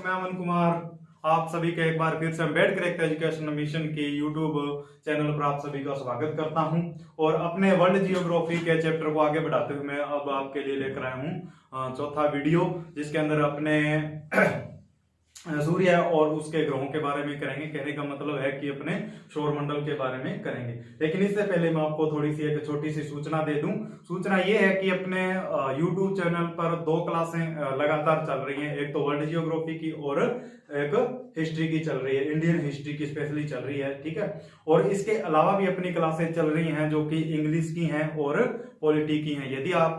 मैं अमन कुमार आप सभी का एक बार फिर से अम्बेडकर एजुकेशन मिशन के यूट्यूब चैनल पर आप सभी का स्वागत करता हूं। और अपने वर्ल्ड जियोग्राफी के चैप्टर को आगे बढ़ाते हुए मैं अब आपके लिए लेकर आया हूं चौथा वीडियो, जिसके अंदर अपने सूर्य और उसके ग्रहों के बारे में करेंगे। कहने का मतलब है कि अपने सौरमंडल के बारे में करेंगे। लेकिन इससे पहले मैं आपको थोड़ी सी एक छोटी सी सूचना दे दूं। सूचना ये है कि अपने YouTube चैनल पर 2 क्लासें लगातार चल रही हैं। एक तो वर्ल्ड जियोग्राफी की और एक हिस्ट्री की चल रही है, इंडियन हिस्ट्री की स्पेशली चल रही है, ठीक है। और इसके अलावा भी अपनी क्लासें चल रही हैं जो कि इंग्लिश की हैं और पॉलिटी की हैं। यदि आप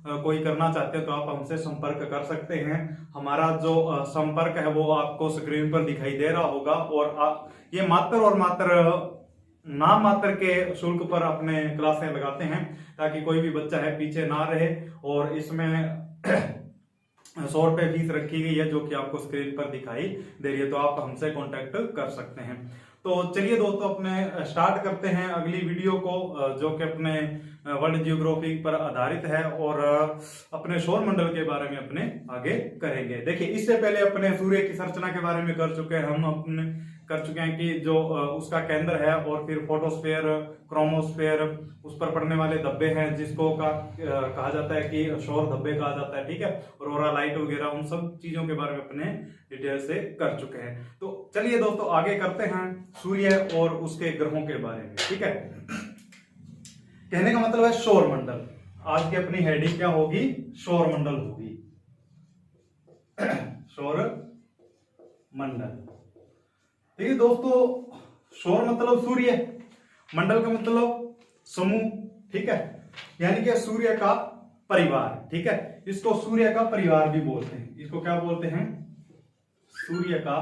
कोई करना चाहते हैं तो आप हमसे संपर्क कर सकते हैं। हमारा जो संपर्क है वो आपको स्क्रीन पर दिखाई दे रहा होगा। और ये मात्र और मात्र नाम मात्र के शुल्क पर अपने क्लासें लगाते हैं, ताकि कोई भी बच्चा है पीछे ना रहे। और इसमें 100 रुपए फीस रखी गई है जो कि आपको स्क्रीन पर दिखाई दे रही है, तो आप हमसे कांटेक्ट कर सकते हैं। तो चलिए दोस्तों, अपने स्टार्ट करते हैं अगली वीडियो को, जो कि अपने वर्ल्ड जियोग्राफी पर आधारित है और अपने सौरमंडल के बारे में अपने आगे करेंगे। देखिए, इससे पहले अपने सूर्य की संरचना के बारे में कर चुके हैं हम, अपने कर चुके हैं कि जो उसका केंद्र है, और फिर फोटोस्फेयर, क्रोमोस्फेयर, उस पर पड़ने वाले धब्बे हैं जिसको कहा जाता है कि सौर धब्बे कहा जाता है, ठीक है। ऑरोरा लाइट वगैरह, उन सब चीजों के बारे में अपने डिटेल से कर चुके हैं। तो चलिए दोस्तों, आगे करते हैं सूर्य और उसके ग्रहों के बारे में, ठीक है। कहने का मतलब है सौरमंडल। आज की अपनी हेडिंग क्या होगी? सौरमंडल होगी। सौरमंडल, ठीक है दोस्तों। सौर मतलब सूर्य, मंडल का मतलब समूह, ठीक है, यानी कि सूर्य का परिवार, ठीक है। इसको सूर्य का परिवार भी बोलते हैं। इसको क्या बोलते हैं? सूर्य का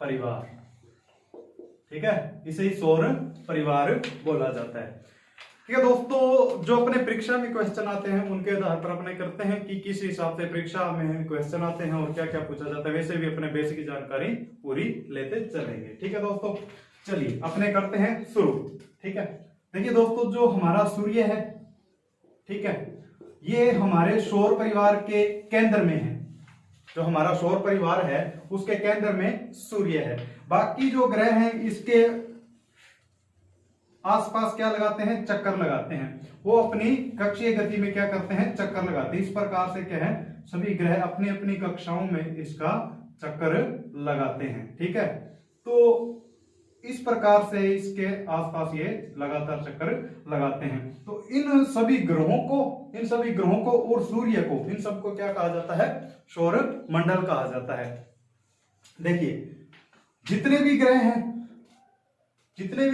परिवार, ठीक है। इसे ही सौर परिवार बोला जाता है, ठीक है दोस्तों। जो अपने परीक्षा में क्वेश्चन आते हैं उनके आधार पर अपने करते हैं कि किस हिसाब से परीक्षा में क्वेश्चन आते हैं और क्या क्या पूछा जाता है। वैसे भी अपने बेसिक जानकारी पूरी लेते चलेंगे, ठीक है दोस्तों। चलिए अपने करते हैं शुरू, ठीक है। देखिए दोस्तों, जो हमारा सूर्य है, ठीक है, ये हमारे सौर परिवार के केंद्र में है। जो हमारा सौर परिवार है उसके केंद्र में सूर्य है। बाकी जो ग्रह हैं इसके आसपास क्या लगाते हैं? चक्कर लगाते हैं। वो अपनी कक्षीय गति में क्या करते हैं? चक्कर लगाते हैं। इस प्रकार से क्या है, सभी ग्रह अपनी अपनी कक्षाओं में इसका चक्कर लगाते हैं, ठीक है। तो इस प्रकार से इसके आसपास ये लगातार चक्कर लगाते हैं। तो इन सभी ग्रहों को और सूर्य को, इन सबको क्या कहा जाता है? सौर मंडल कहा जाता है। देखिए, जितने भी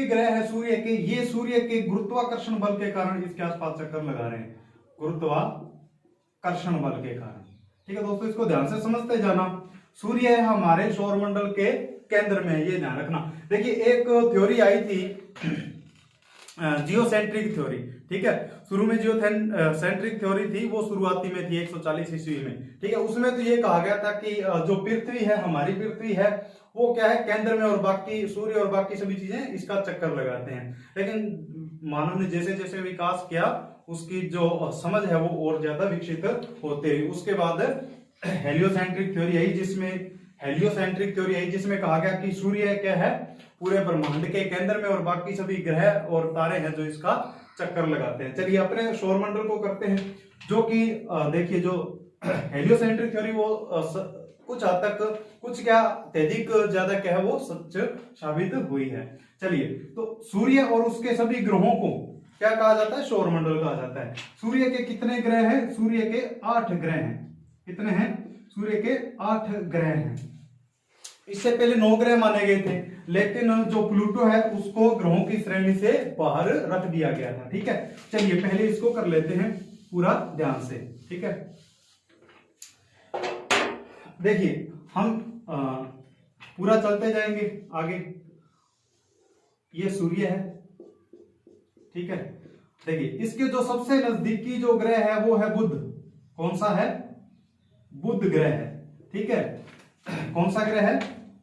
ग्रह हैं सूर्य के, ये सूर्य के गुरुत्वाकर्षण बल के कारण इसके आसपास चक्कर लगा रहे हैं, गुरुत्वाकर्षण बल के कारण, ठीक है दोस्तों। इसको ध्यान से समझते जाना। सूर्य हमारे सौरमंडल के केंद्र में है, ये ध्यान रखना। देखिए, एक थ्योरी आई थी, जियोसेंट्रिक थ्योरी, ठीक है। शुरू में जियोसेंट्रिक थ्योरी थी, वो शुरुआती में थी 140 ईस्वी में, ठीक है। उसमें तो ये कहा गया था कि जो पृथ्वी है, हमारी पृथ्वी है, वो क्या है? केंद्र में, और बाकी सूर्य और बाकी सभी चीजें इसका चक्कर लगाते हैं। लेकिन मानव ने जैसे जैसे विकास किया, उसकी जो समझ है वो और ज्यादा विकसित होते हुई उसके बाद हेलियोसेंट्रिक थ्योरी आई, जिसमें कहा गया कि सूर्य क्या है? पूरे ब्रह्मांड के केंद्र में, और बाकी सभी ग्रह और तारे हैं जो इसका चक्कर लगाते हैं। चलिए अपने सौरमंडल को करते हैं, जो कि देखिए, जो हेलियोसेंट्रिक थ्योरी वो कुछ हद तक, कुछ क्या अत्यधिक ज्यादा क्या है, वो सच साबित हुई है। चलिए, तो सूर्य और उसके सभी ग्रहों को क्या कहा जाता है? सौरमंडल कहा जाता है। सूर्य के कितने ग्रह हैं? सूर्य के 8 ग्रह हैं। कितने हैं? सूर्य के 8 ग्रह हैं। इससे पहले 9 ग्रह माने गए थे, लेकिन जो प्लूटो है उसको ग्रहों की श्रेणी से बाहर रख दिया गया था, ठीक है। चलिए पहले इसको कर लेते हैं पूरा ध्यान से, ठीक है। देखिए, हम पूरा चलते जाएंगे आगे। ये सूर्य है, ठीक है। देखिए, इसके जो सबसे नजदीकी जो ग्रह है वो है बुध। कौन सा है? बुध ग्रह है, ठीक है। कौन सा ग्रह है?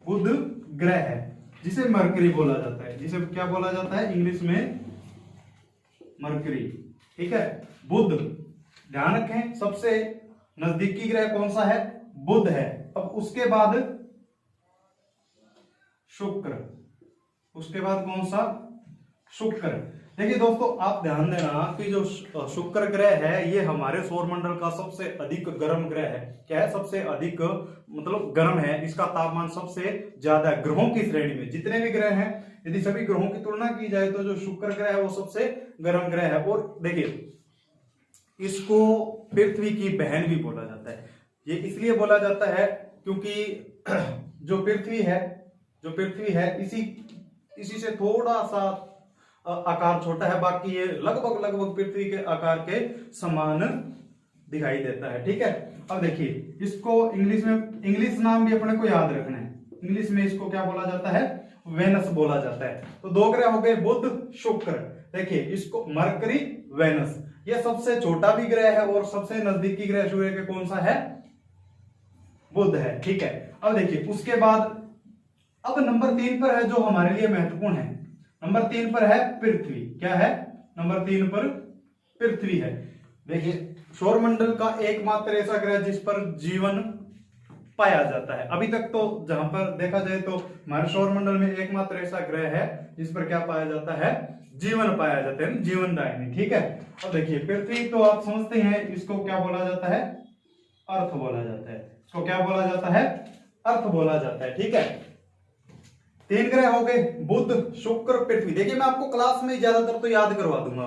बुध ग्रह है, जिसे मरकरी बोला जाता है। जिसे क्या बोला जाता है? इंग्लिश में मरकरी, ठीक है। बुध, ध्यान रखें, सबसे नजदीकी ग्रह कौन सा है? बुध है। अब उसके बाद शुक्र, उसके बाद कौन सा? शुक्र। देखिए दोस्तों, आप ध्यान देना कि जो शुक्र ग्रह है ये हमारे सौरमंडल का सबसे अधिक गर्म ग्रह है। क्या है? सबसे अधिक मतलब गर्म है। इसका तापमान सबसे ज्यादा ग्रहों की श्रेणी में, जितने भी ग्रह हैं, यदि सभी ग्रहों की तुलना की जाए तो जो शुक्र ग्रह है वो सबसे गर्म ग्रह है। और देखिए, इसको पृथ्वी की बहन भी बोला जाता है। ये इसलिए बोला जाता है क्योंकि जो पृथ्वी है इसी से थोड़ा सा आकार छोटा है, बाकी ये लगभग पृथ्वी के आकार के समान दिखाई देता है। ठीक है, अब देखिए, इसको इंग्लिश नाम भी अपने को याद रखना है। इंग्लिश में इसको क्या बोला जाता है? वेनस बोला जाता है। तो दो ग्रह हो गए, बुध शुक्र। देखिए, इसको मरकरी, वेनस, ये सबसे छोटा भी ग्रह है और सबसे नजदीकी ग्रह सूर्य के कौन सा है? बुध है। ठीक है, अब देखिए उसके बाद अब नंबर 3 पर है जो हमारे लिए महत्वपूर्ण है। नंबर 3 पर है पृथ्वी। क्या है? नंबर 3 पर पृथ्वी है। देखिए, सौरमंडल का एकमात्र ऐसा ग्रह जिस पर जीवन पाया जाता है। अभी तक तो जहां पर देखा जाए तो हमारे सौरमंडल में एकमात्र ऐसा ग्रह है जिस पर क्या पाया जाता है? जीवन पाया जाता है, जीवनदायिनी। ठीक है, अब देखिए पृथ्वी तो आप समझते हैं, इसको क्या बोला जाता है? अर्थ बोला जाता है। इसको क्या बोला जाता है? अर्थ बोला जाता है। ठीक है, 3 ग्रह हो गए, बुध शुक्र पृथ्वी। देखिए, मैं आपको क्लास में ज्यादातर तो याद करवा दूंगा।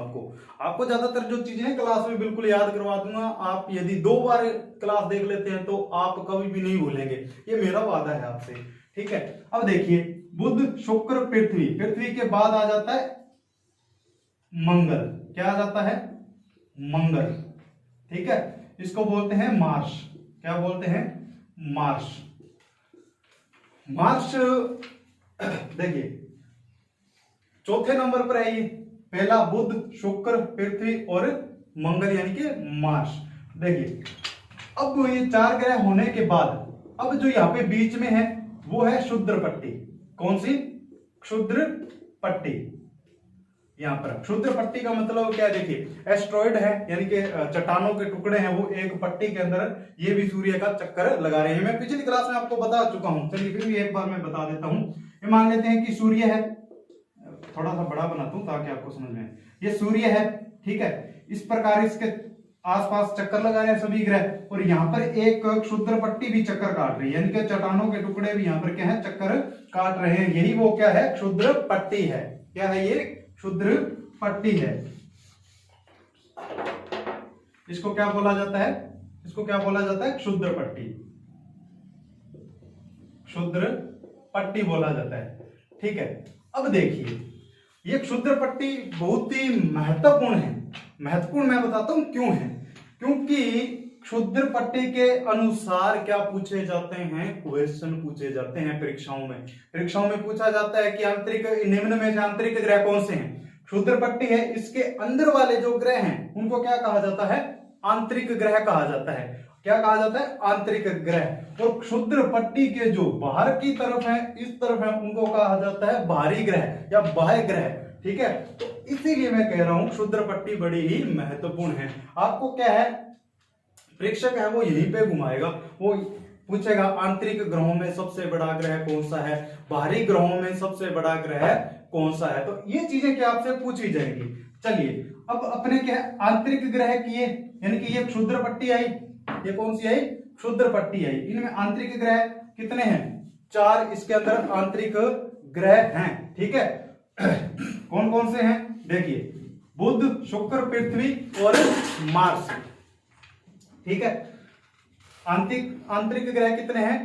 आपको ज्यादातर जो चीजें हैं क्लास में बिल्कुल याद करवा दूंगा। आप यदि 2 बार क्लास देख लेते हैं तो आप कभी भी नहीं भूलेंगे, ये मेरा वादा है आपसे। ठीक है, अब देखिए, बुध शुक्र पृथ्वी, पृथ्वी के बाद आ जाता है मंगल। क्या आ जाता है? मंगल। ठीक है, इसको बोलते हैं मार्स। क्या बोलते हैं? मार्स। मार्स देखिए, चौथे नंबर पर है ये। पहला बुध शुक्र पृथ्वी और मंगल यानी कि मार्स। देखिए, अब ये 4 ग्रह होने के बाद अब जो यहाँ पे बीच में है वो है क्षुद्र पट्टी। कौन सी? क्षुद्र पट्टी। यहाँ पर क्षुद्र पट्टी का मतलब क्या है? देखिए, एस्ट्रॉइड है यानी कि चट्टानों के टुकड़े हैं, वो एक पट्टी के अंदर ये भी सूर्य का चक्कर लगा रहे हैं। मैं पिछली क्लास में आपको बता चुका हूं, चलिए फिर भी एक बार मैं बता देता हूं। ये मान लेते हैं कि सूर्य है, थोड़ा सा बड़ा बनाता हूं ताकि आपको समझ में। ये सूर्य है, ठीक है, इस प्रकार इसके आसपास चक्कर लगा रहे हैं सभी ग्रह, और यहाँ पर एक क्षुद्र पट्टी भी चक्कर काट रही है, यानी कि चट्टानों के टुकड़े भी यहाँ पर क्या है? चक्कर काट रहे हैं। यही वो क्या है? क्षुद्र पट्टी है। क्या है ये? क्षुद्र पट्टी है। इसको क्या बोला जाता है? इसको क्या बोला जाता है? क्षुद्र पट्टी। क्षुद्र पट्टी बोला जाता है। ठीक है, अब देखिए, ये क्षुद्र पट्टी बहुत ही महत्वपूर्ण है। महत्वपूर्ण मैं बताता हूं क्यों है। क्योंकि क्षुद्र पट्टी के अनुसार क्या पूछे जाते हैं? क्वेश्चन पूछे जाते हैं परीक्षाओं में। परीक्षाओं में पूछा जाता है कि आंतरिक निम्न में से आंतरिक ग्रह कौन से हैं? क्षुद्र पट्टी है, इसके अंदर वाले जो ग्रह हैं उनको क्या कहा जाता है? आंतरिक ग्रह कहा जाता है। क्या कहा जाता है? आंतरिक ग्रह। और क्षुद्र पट्टी के जो बाहर की तरफ है, इस तरफ है, उनको कहा जाता है बाहरी ग्रह या बाह्य ग्रह। ठीक है, तो इसीलिए मैं कह रहा हूं क्षुद्र पट्टी बड़ी ही महत्वपूर्ण है। आपको क्या है, प्रेक्षक है वो यहीं पे घुमाएगा, वो पूछेगा आंतरिक ग्रहों में सबसे बड़ा ग्रह कौन सा है, बाहरी ग्रहों में सबसे बड़ा ग्रह कौन सा है। तो ये चीजें क्या आपसे पूछी जाएंगी। चलिए, अब अपने क्या आंतरिक ग्रह किए, यानी कि ये क्षुद्र पट्टी आई, ये कौन सी आई? क्षुद्र पट्टी आई। इनमें आंतरिक ग्रह कितने हैं? 4 इसके अंदर आंतरिक ग्रह हैं। ठीक है, कौन कौन से हैं? देखिए, बुध शुक्र पृथ्वी और मार्स। ठीक है, आंतरिक ग्रह कितने हैं?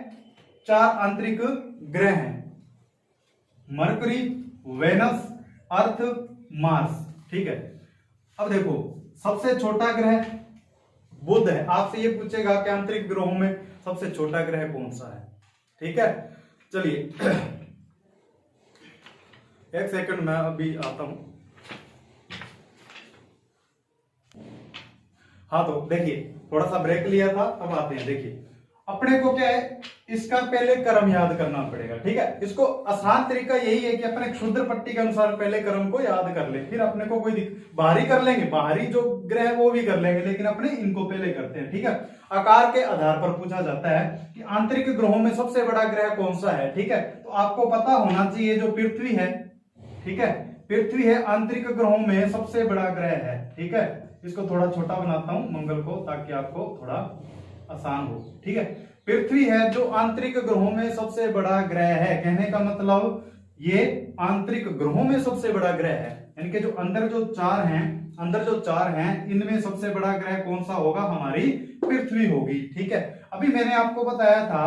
4 आंतरिक ग्रह हैं, मरकरी, वेनस, अर्थ, मार्स। ठीक है, अब देखो, सबसे छोटा ग्रह बुध है। आपसे ये पूछेगा कि आंतरिक ग्रहों में सबसे छोटा ग्रह कौन सा है। ठीक है, चलिए एक सेकंड, मैं अभी आता हूं। हाँ, तो देखिए, थोड़ा सा ब्रेक लिया था, अब आते हैं। देखिए, अपने को क्या है, इसका पहले क्रम याद करना पड़ेगा, ठीक है। इसको आसान तरीका यही है कि अपने क्षुद्र पट्टी के अनुसार पहले क्रम को याद कर ले, फिर अपने को कोई बाहरी कर लेंगे, बाहरी जो ग्रह वो भी कर लेंगे, लेकिन अपने इनको पहले करते हैं, ठीक है। आकार के आधार पर पूछा जाता है कि आंतरिक ग्रहों में सबसे बड़ा ग्रह कौन सा है, ठीक है। तो आपको पता होना चाहिए जो पृथ्वी है, ठीक है, पृथ्वी है आंतरिक ग्रहों में सबसे बड़ा ग्रह है, ठीक है। इसको थोड़ा छोटा बनाता हूं मंगल को, ताकि आपको थोड़ा आसान हो, ठीक है। पृथ्वी है जो आंतरिक ग्रहों में सबसे बड़ा ग्रह है, कहने का मतलब ये आंतरिक ग्रहों में सबसे बड़ा ग्रह है, यानी कि जो अंदर जो चार हैं इनमें सबसे बड़ा ग्रह कौन सा होगा, हमारी पृथ्वी होगी, ठीक है। अभी मैंने आपको बताया था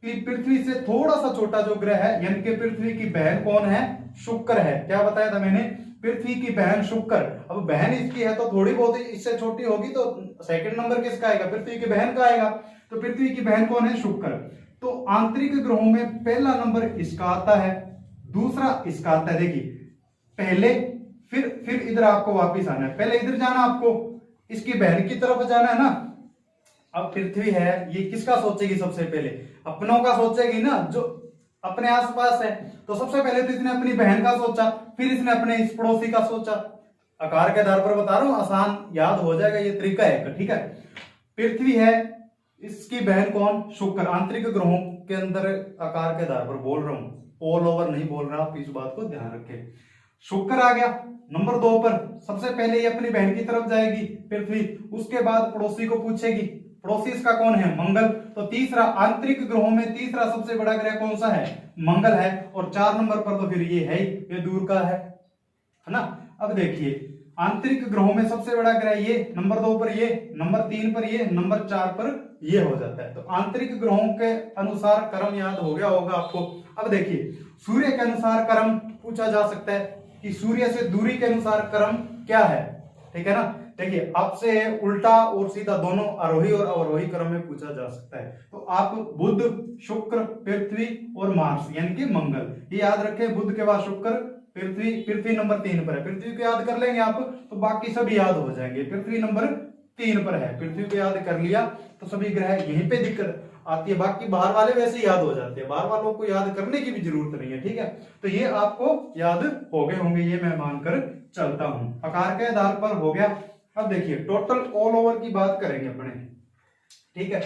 कि पृथ्वी से थोड़ा सा छोटा जो ग्रह है, यानी कि पृथ्वी की बहन कौन है, शुक्र है। क्या बताया था मैंने, पृथ्वी की बहन शुक्र। अब बहन इसकी है तो थोड़ी बहुत इससे छोटी होगी, तो सेकंड नंबर किसका आएगा, पृथ्वी की बहन का आएगा। तो पृथ्वी की बहन कौन है, शुक्र। तो आंतरिक ग्रहों में पहला नंबर इसका आता है, दूसरा इसका आता है। देखिए पहले फिर इधर आपको वापिस आना है, पहले इधर जाना, आपको इसकी बहन की तरफ जाना है ना। अब पृथ्वी है, ये किसका सोचेगी सबसे पहले, अपनों का सोचेगी ना, जो अपने आसपास है। तो सबसे पहले तो इसने अपनी बहन का सोचा, फिर इसने अपने इस पड़ोसी का सोचा। आकार के आधार पर बता रहा हूं, आसान याद हो जाएगा, ये तरीका है, ठीक है। पृथ्वी है, इसकी बहन कौन, शुक्र। आंतरिक ग्रहों के अंदर आकार के आधार पर बोल रहा हूं, ऑल ओवर नहीं बोल रहा, आप इस बात को ध्यान रखें। शुक्र आ गया नंबर 2 पर, सबसे पहले ये अपनी बहन की तरफ जाएगी पृथ्वी, उसके बाद पड़ोसी को पूछेगी, पड़ोसी इसका कौन है, मंगल। तो तीसरा आंतरिक ग्रहों में तीसरा सबसे बड़ा ग्रह कौन सा है, मंगल है। और 4 नंबर पर तो फिर ये है ही, ये दूर का है ना। अब देखिए आंतरिक ग्रहों में सबसे बड़ा ग्रह ये, नंबर 2 पर ये, नंबर 3 पर ये, नंबर 4 पर ये हो जाता है। तो आंतरिक ग्रहों के अनुसार क्रम याद हो गया होगा आपको। अब देखिए सूर्य के अनुसार क्रम पूछा जा सकता है कि सूर्य से दूरी के अनुसार क्रम क्या है, ठीक है ना। देखिए आपसे उल्टा और सीधा दोनों आरोही और अवरोही क्रम में पूछा जा सकता है। तो आप बुध, शुक्र, पृथ्वी और मार्स यानी कि मंगल, ये याद रखें। बुध के बाद शुक्र, पृथ्वी नंबर 3 पर है, पृथ्वी को याद कर लेंगे आप तो बाकी सभी याद हो जाएंगे। पृथ्वी नंबर 3 पर है, पृथ्वी को याद कर लिया तो सभी ग्रह यहीं पे दिक्कत आती है, बाकी बाहर वाले वैसे ही याद हो जाते हैं, बाहर वालों को याद करने की भी जरूरत नहीं है, ठीक है। तो ये आपको याद हो गए होंगे, ये मैं मानकर चलता हूं। आकार के आधार पर हो गया। अब देखिए टोटल ऑल ओवर की बात करेंगे अपने, ठीक है।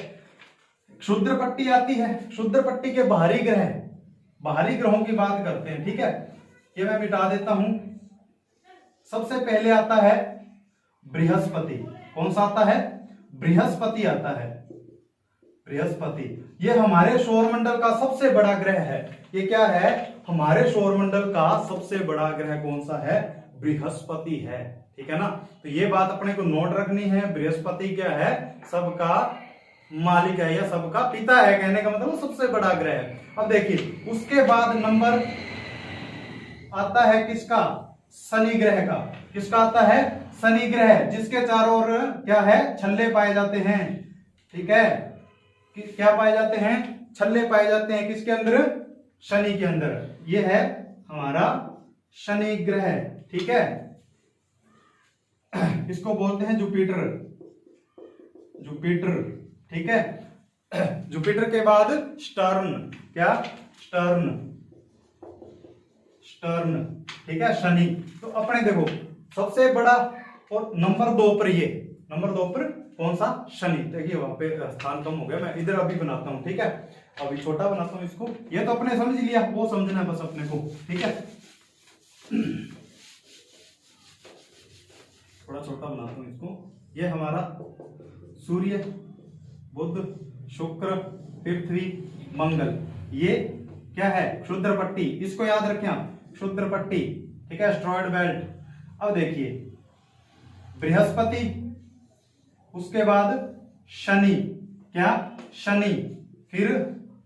क्षुद्र पट्टी आती है, क्षुद्र पट्टी के बाहरी ग्रहों की बात करते हैं, ठीक है। ये मैं मिटा देता हूं। सबसे पहले आता है बृहस्पति। कौन सा आता है, बृहस्पति आता है। बृहस्पति ये हमारे सौरमंडल का सबसे बड़ा ग्रह है। ये क्या है, हमारे सौरमंडल का सबसे बड़ा ग्रह कौन सा है, बृहस्पति है, ठीक है ना। तो ये बात अपने को नोट रखनी है। बृहस्पति क्या है, सबका मालिक है या सबका पिता है, कहने का मतलब सबसे बड़ा ग्रह है। अब देखिए उसके बाद नंबर आता है किसका, शनि ग्रह का। किसका आता है, शनि ग्रह, जिसके चारों ओर क्या है, छल्ले पाए जाते हैं, ठीक है। क्या पाए जाते हैं, छल्ले पाए जाते हैं, किसके अंदर, शनि के अंदर। ये है हमारा शनि ग्रह, ठीक है। इसको बोलते हैं जुपिटर, ठीक है। जुपिटर के बाद स्टर्न, क्या, स्टर्न, ठीक है, शनि। तो अपने देखो सबसे बड़ा, और नंबर 2 पर ये, नंबर 2 पर कौन सा, शनि। देखिए वहां पे स्थान कम हो गया, मैं इधर अभी बनाता हूं, ठीक है। अभी छोटा बनाता हूं इसको, ये तो अपने समझ लिया, वो समझना है बस अपने को, ठीक है। थोड़ा छोटा बनाता हूं इसको। ये हमारा सूर्य, बुध, शुक्र, पृथ्वी, मंगल, ये क्या है, क्षुद्र पट्टी। इसको याद रखें आप, क्षुद्र पट्टी, ठीक है, एस्ट्रॉयड बेल्ट। अब देखिए बृहस्पति, उसके बाद शनि, क्या, शनि, फिर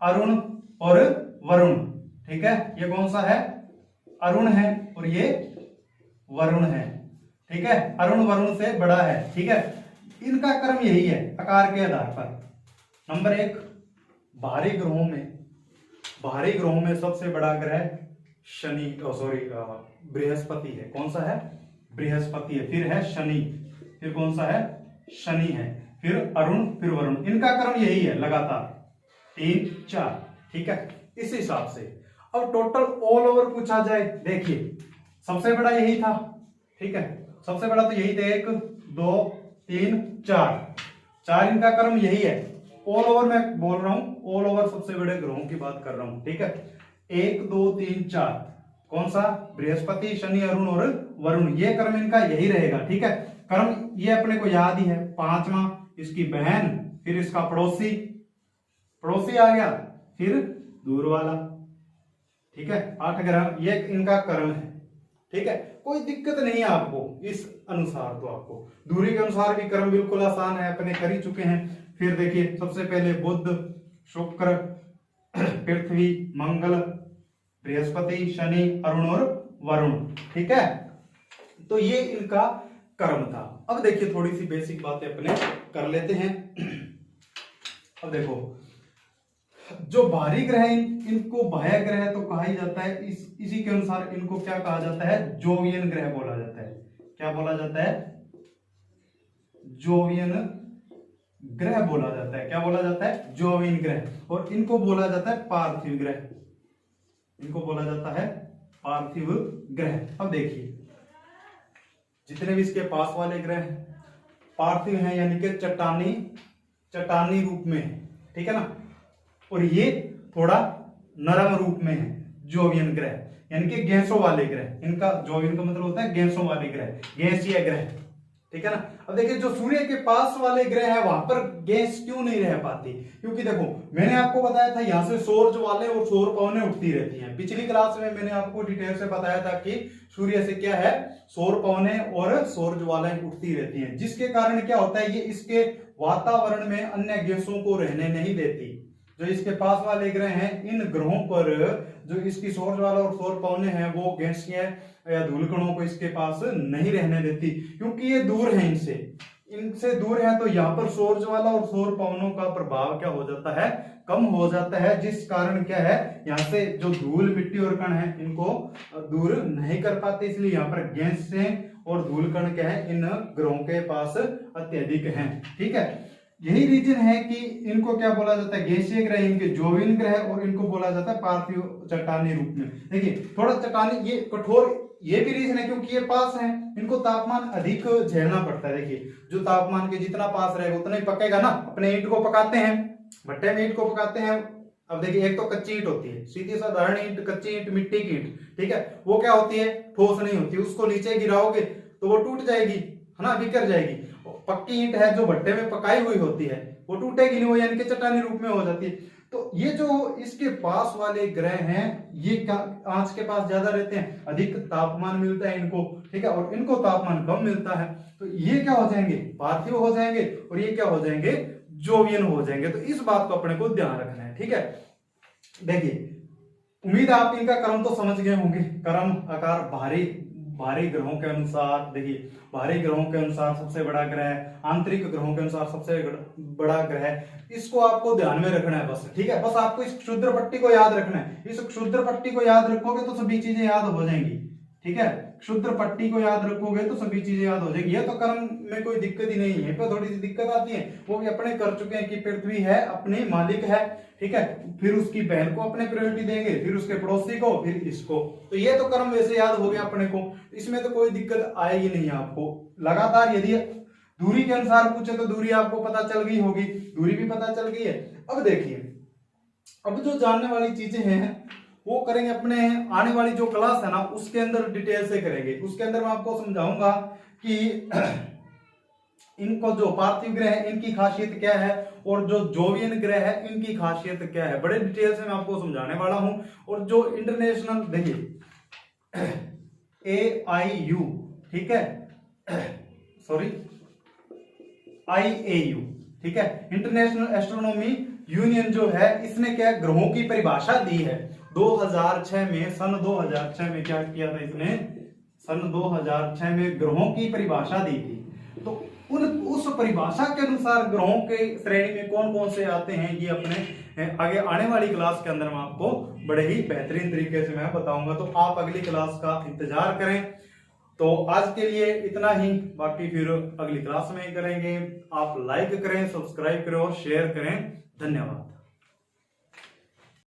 अरुण और वरुण, ठीक है। ये कौन सा है, अरुण है, और ये वरुण है, ठीक है। अरुण वरुण से बड़ा है, ठीक है। इनका क्रम यही है आकार के आधार पर। नंबर 1 बाहरी ग्रहों में सबसे बड़ा ग्रह शनि, बृहस्पति है। कौन सा है, बृहस्पति है। फिर है शनि, फिर कौन सा है, शनि है, फिर अरुण, फिर वरुण। इनका क्रम यही है लगातार, 3 4, ठीक है, इस हिसाब से। अब टोटल ऑल ओवर पूछा जाए, देखिए सबसे बड़ा यही था, ठीक है, सबसे बड़ा तो यही था, 1 2 3 4 इनका क्रम यही है। ऑल ओवर मैं बोल रहा हूं, ऑल ओवर सबसे बड़े ग्रहों की बात कर रहा हूं, ठीक है। 1 2 3 4 कौन सा? बृहस्पति, शनि, अरुण और वरुण, ये क्रम इनका यही रहेगा, ठीक है। क्रम ये अपने को याद ही है, 5वां इसकी बहन, फिर इसका पड़ोसी, पड़ोसी आ गया, फिर दूर वाला, ठीक है। 8 ग्रह ये इनका क्रम है, ठीक है। कोई दिक्कत नहीं है आपको इस अनुसार, तो आपको दूरी के अनुसार भी क्रम बिल्कुल आसान है, अपने कर ही चुके हैं। फिर देखिए सबसे पहले बुध, शुक्र, पृथ्वी, मंगल, बृहस्पति, शनि, अरुण और वरुण, ठीक है। तो ये इनका क्रम था। अब देखिए थोड़ी सी बेसिक बातें अपने कर लेते हैं। अब देखो जो बाहरी ग्रह इनको बाह्य ग्रह तो कहा ही जाता है, इसी के अनुसार इनको क्या कहा जाता है? जोवियन ग्रह बोला जाता है। क्या बोला जाता है? जोवियन ग्रह बोला जाता है। क्या बोला जाता है? जोवियन ग्रह। और इनको बोला जाता है पार्थिव ग्रह, इनको बोला जाता है पार्थिव ग्रह। अब देखिए जितने भी इसके पास वाले ग्रह पार्थिव हैं, यानी कि चट्टानी रूप में है, ठीक है ना। और ये थोड़ा नरम रूप में है, जोवियन ग्रह, यानी कि गैसों वाले ग्रह। इनका जोवियन का मतलब होता है गैसों वाले ग्रह, गैसीय ग्रह, ठीक है ना। अब देखिए जो सूर्य के पास वाले ग्रह है वहां पर गैस क्यों नहीं रह पाती? क्योंकि देखो मैंने आपको बताया था यहां से सौर ज्वाले और सौर पवनें उठती रहती हैं। पिछली क्लास में मैंने आपको डिटेल से बताया था कि सूर्य से क्या है, सौर पवनें और सौर ज्वालाएं उठती रहती हैं, जिसके कारण क्या होता है, ये इसके वातावरण में अन्य गैसों को रहने नहीं देती। जो इसके पास वाले ग्रह हैं, इन ग्रहों पर जो इसकी सौर ज्वाला और सौर पवनें हैं वो गैसीय या धूल कणों को इसके पास नहीं रहने देती, क्योंकि ये दूर है इनसे दूर है। तो यहाँ पर सौर ज्वाला और सौर पवनों का प्रभाव क्या हो जाता है, कम हो जाता है, जिस कारण क्या है, यहाँ से जो धूल मिट्टी और कण है इनको दूर नहीं कर पाते। इसलिए यहाँ पर गैस से और धूल कण क्या है, इन ग्रहों के पास अत्यधिक है, ठीक है। यही रीजन है कि इनको क्या बोला जाता है, गैसीय ग्रह, इनके जोवियन ग्रह, और इनको बोला जाता है पार्थिव चट्टानी रूप में। देखिए थोड़ा चट्टानी, ये कठोर, ये भी रीजन है क्योंकि ये पास है, इनको तापमान अधिक झेलना पड़ता है। देखिए जो तापमान के जितना पास रहेगा उतना ही पकेगा ना। अपने ईंट को पकाते हैं, भट्टे में ईंट को पकाते हैं। अब देखिए एक तो कच्ची ईंट होती है, सीधी साधारण ईंट, कच्ची ईंट, मिट्टी की ईंट, ठीक है, वो क्या होती है, ठोस नहीं होती। उसको नीचे गिराओगे तो वो टूट जाएगी, है ना, बिखर जाएगी। पक्की ईंट है जो भट्टे में पकाई हुई होती है वो टूटेगी नहीं, वो यानी कि चट्टानी रूप में हो जाती है। तो ये जो इसके पास वाले ग्रह हैं ये आंच के पास ज्यादा रहते हैं, अधिक तापमान मिलता है इनको, ठीक है, और इनको तापमान कम मिलता है। तो ये क्या हो जाएंगे, पार्थिव हो जाएंगे, और ये क्या हो जाएंगे, जोवियन हो जाएंगे। तो इस बात को अपने को ध्यान रखना है, ठीक है। देखिए उम्मीद आप इनका क्रम तो समझ गए होंगे, क्रम आकार भारी ग्रहों के अनुसार। देखिए भारी ग्रहों के अनुसार सबसे बड़ा ग्रह, आंतरिक ग्रहों के अनुसार सबसे बड़ा ग्रह, इसको आपको ध्यान में रखना है बस, ठीक है। बस आपको इस क्षुद्र पट्टी को याद रखना है। इस क्षुद्र पट्टी को याद रखोगे तो सभी चीजें याद हो जाएंगी, ठीक है। क्षुद्र पट्टी को याद रखोगे तो सभी चीजें याद हो जाएगी। ये तो क्रम में कोई दिक्कत ही नहीं है, पर थोड़ी सी दिक्कत आती है, वो भी अपने कर चुके हैं कि पृथ्वी है अपनी मालिक है, ठीक है, फिर उसकी बहन को अपने प्रायोरिटी देंगे, फिर उसके पड़ोसी को, फिर इसको। तो ये तो क्रम वैसे याद हो गया अपने को, इसमें तो कोई दिक्कत आएगी नहीं आपको। लगातार यदि दूरी के अनुसार पूछे तो दूरी आपको पता चल गई होगी, दूरी भी पता चल गई है। अब देखिए अब जो जानने वाली चीजें हैं वो करेंगे अपने आने वाली जो क्लास है ना उसके अंदर डिटेल से करेंगे। उसके अंदर मैं आपको समझाऊंगा कि इनको जो पार्थिव ग्रह है इनकी खासियत क्या है, और जो जोवियन ग्रह है इनकी खासियत क्या है, बड़े डिटेल से मैं आपको समझाने वाला हूं। और जो इंटरनेशनल, देखिए AIU, ठीक है, सॉरी IAU, ठीक है, इंटरनेशनल एस्ट्रोनॉमी यूनियन जो है इसने क्या ग्रहों की परिभाषा दी है 2006 में। सन 2006 में क्या किया था इसने, सन 2006 में ग्रहों की परिभाषा दी थी। तो उस परिभाषा के अनुसार ग्रहों के श्रेणी में कौन कौन से आते हैं ये अपने आगे आने वाली क्लास के अंदर मैं आपको बड़े ही बेहतरीन तरीके से मैं बताऊंगा। तो आप अगली क्लास का इंतजार करें। तो आज के लिए इतना ही, बाकी फिर अगली क्लास में ही करेंगे। आप लाइक करें, सब्सक्राइब करें और शेयर करें। धन्यवाद।